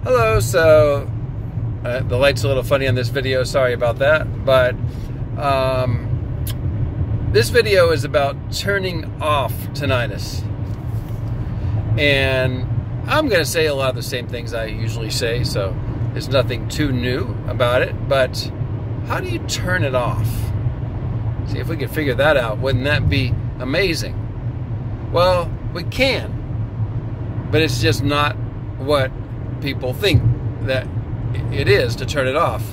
Hello, so the light's a little funny on this video, sorry about that, but this video is about turning off tinnitus. And I'm going to say a lot of the same things I usually say, so there's nothing too new about it, but how do you turn it off? See, if we could figure that out, wouldn't that be amazing? Well, we can, but it's just not what people think that it is to turn it off.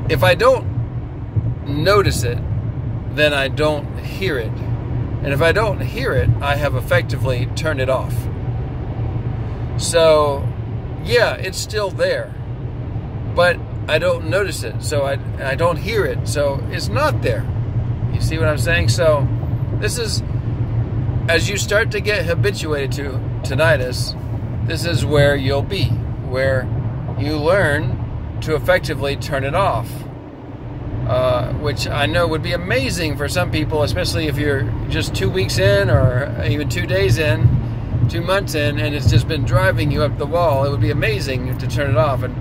If I don't notice it, then I don't hear it. And if I don't hear it, I have effectively turned it off. So, yeah, it's still there, but I don't notice it, so I don't hear it, so it's not there. You see what I'm saying? So, this is, as you start to get habituated to tinnitus, this is where you'll be, where you learn to effectively turn it off, which I know would be amazing for some people, especially if you're just 2 weeks in or even 2 days in, 2 months in, and it's just been driving you up the wall. It would be amazing to turn it off. And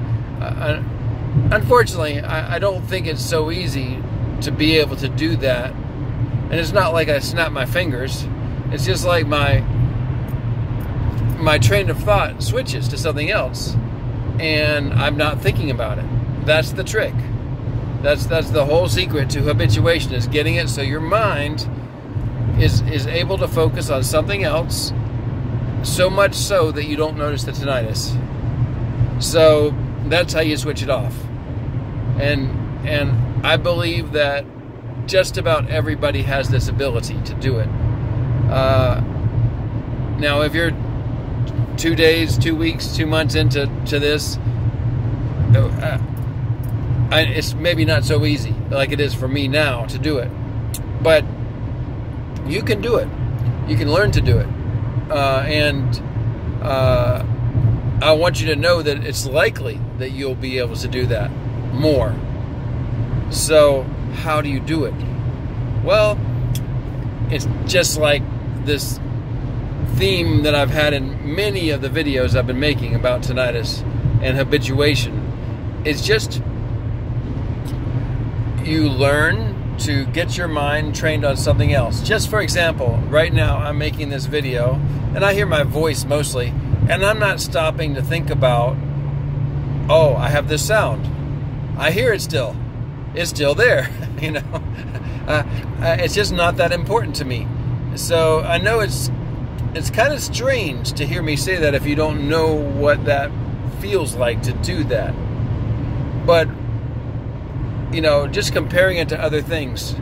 unfortunately, I don't think it's so easy to be able to do that. And it's not like I snap my fingers. It's just like my train of thought switches to something else, and I'm not thinking about it. That's the trick. That's the whole secret to habituation, is getting it so your mind is able to focus on something else, so much so that you don't notice the tinnitus. So that's how you switch it off. And I believe that just about everybody has this ability to do it. Now, if you're 2 days, 2 weeks, 2 months into this, it's maybe not so easy like it is for me now to do it. But you can do it. You can learn to do it. And I want you to know that it's likely that you'll be able to do that more. So how do you do it? Well, it's just like this theme that I've had in many of the videos I've been making about tinnitus and habituation. It's just you learn to get your mind trained on something else. Just for example, right now I'm making this video and I hear my voice mostly, and I'm not stopping to think about, oh, I have this sound. I hear it still. It's still there, you know. It's just not that important to me. So I know it's kind of strange to hear me say that if you don't know what that feels like to do that. But, you know, just comparing it to other things.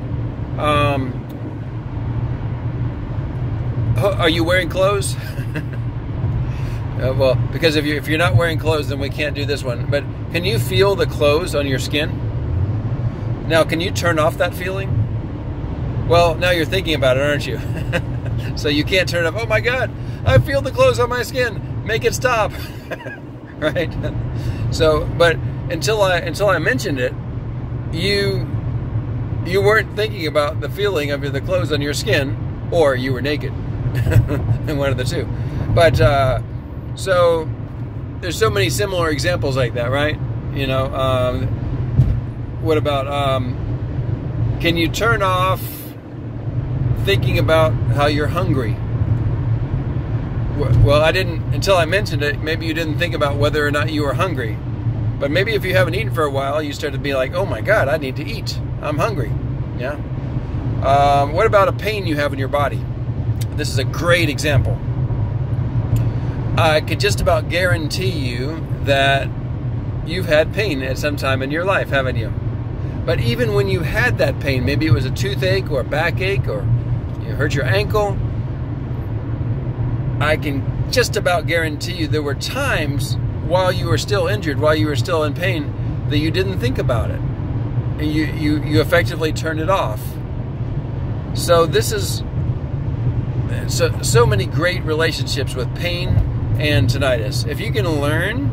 Are you wearing clothes? Well, because if you're not wearing clothes, then we can't do this one. But can you feel the clothes on your skin? Now, can you turn off that feeling? Well, now you're thinking about it, aren't you? So you can't turn it off. Oh my God, I feel the clothes on my skin. Make it stop. Right? So, but until I mentioned it, you weren't thinking about the feeling of the clothes on your skin, or you were naked. And one of the two. But so there's so many similar examples like that, right? You know, what about can you turn off thinking about how you're hungry? Well, I didn't, until I mentioned it. Maybe you didn't think about whether or not you were hungry. But maybe if you haven't eaten for a while, you start to be like, oh my God, I need to eat. I'm hungry. Yeah. What about a pain you have in your body? This is a great example. I could just about guarantee you that you've had pain at some time in your life, haven't you? But even when you had that pain, maybe it was a toothache or a backache, or you hurt your ankle, I can just about guarantee you there were times while you were still injured, while you were still in pain, that you didn't think about it. And you effectively turned it off. So this is so many great relationships with pain and tinnitus. If you can learn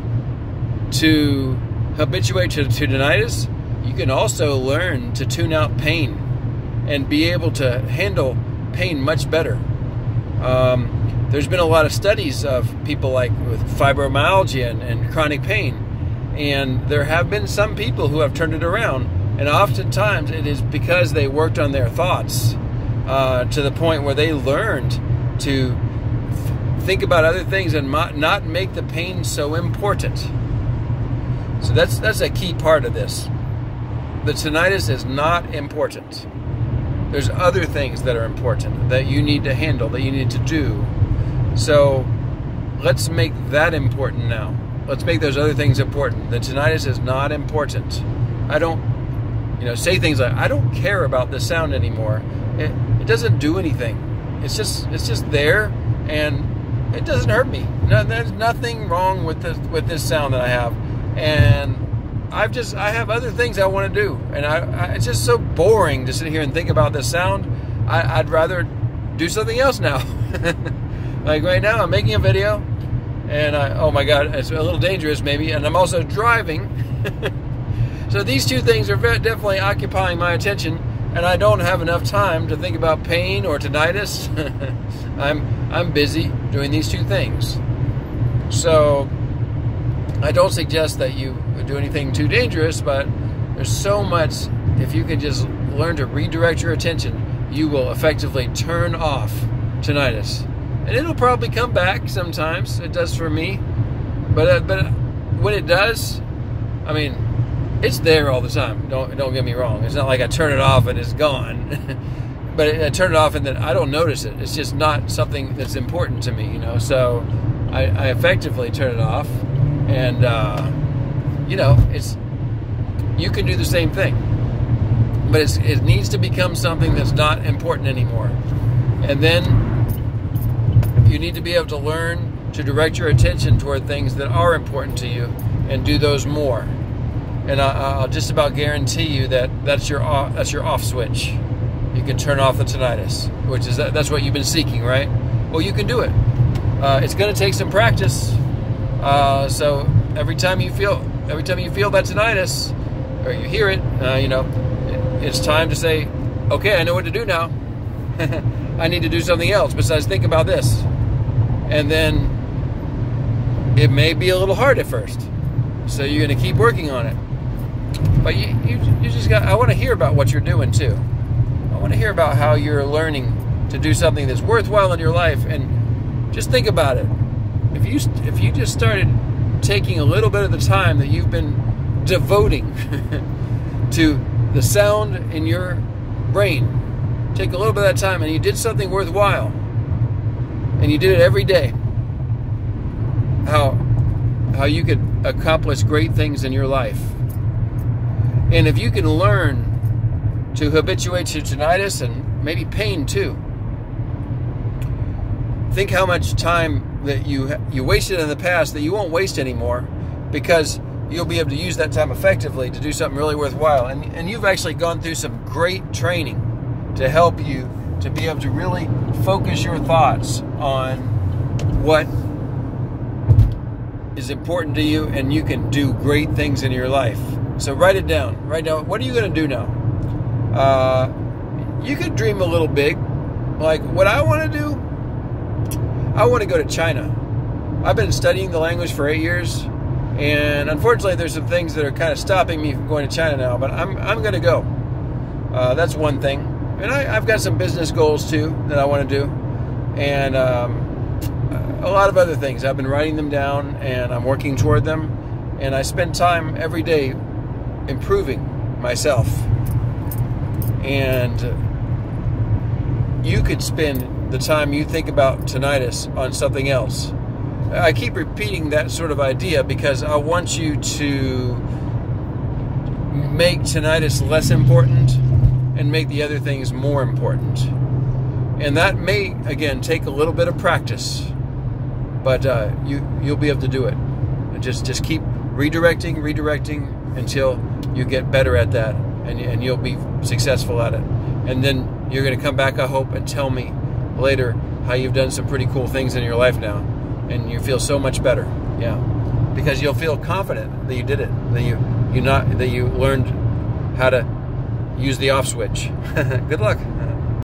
to habituate to tinnitus, you can also learn to tune out pain and be able to handle pain much better. there's been a lot of studies of people like with fibromyalgia and chronic pain, and there have been some people who have turned it around, and oftentimes it is because they worked on their thoughts to the point where they learned to think about other things and not make the pain so important. So that's a key part of this. The tinnitus is not important. There's other things that are important that you need to handle, that you need to do. So let's make that important now. Let's make those other things important. The tinnitus is not important. I don't, say things like, I don't care about this sound anymore. It doesn't do anything. It's just there, and it doesn't hurt me. No, there's nothing wrong with this sound that I have, and I have other things I want to do, and it's just so boring to sit here and think about this sound. I'd rather do something else now. Like right now, I'm making a video, and oh my God, it's a little dangerous maybe, and I'm also driving. So these two things are definitely occupying my attention, and I don't have enough time to think about pain or tinnitus. I'm busy doing these two things. So I don't suggest that you do anything too dangerous, but there's so much. If you can just learn to redirect your attention, you will effectively turn off tinnitus. And it'll probably come back sometimes. It does for me. But when it does, I mean, it's there all the time. Don't get me wrong. It's not like I turn it off and it's gone. But I turn it off and then I don't notice it. It's just not something that's important to me, So I effectively turn it off. And, you can do the same thing. But it needs to become something that's not important anymore. And then you need to be able to learn to direct your attention toward things that are important to you and do those more. And I'll just about guarantee you that that's your off switch. You can turn off the tinnitus, which is that's what you've been seeking, right? Well, you can do it. It's going to take some practice. So every time you feel that tinnitus, or you hear it, it's time to say, okay, I know what to do now. I need to do something else besides think about this. And then it may be a little hard at first, so you're going to keep working on it. But you just got. I want to hear about what you're doing too. I want to hear about how you're learning to do something that's worthwhile in your life, and just think about it. If you just started taking a little bit of the time that you've been devoting to the sound in your brain, take a little bit of that time and you did something worthwhile, and you did it every day, how you could accomplish great things in your life. And if you can learn to habituate to tinnitus and maybe pain too, think how much time that you wasted in the past that you won't waste anymore, because you'll be able to use that time effectively to do something really worthwhile. And you've actually gone through some great training to help you to be able to really focus your thoughts on what is important to you, and you can do great things in your life. So write it down. Write down, what are you going to do now? You could dream a little big. Like, what I want to do, I want to go to China. I've been studying the language for 8 years, and unfortunately there's some things that are kind of stopping me from going to China now, but I'm going to go. That's one thing. And I've got some business goals too that I want to do, and a lot of other things. I've been writing them down, and I'm working toward them, and I spend time every day improving myself. And you could spend the time you think about tinnitus on something else. I keep repeating that sort of idea because I want you to make tinnitus less important and make the other things more important. And that may, again, take a little bit of practice, but you'll be able to do it. And just keep redirecting until you get better at that, and you'll be successful at it. And then you're going to come back, I hope, and tell me later how you've done some pretty cool things in your life now, and you feel so much better. Yeah, because you'll feel confident that you did it, that you learned how to use the off switch. Good luck.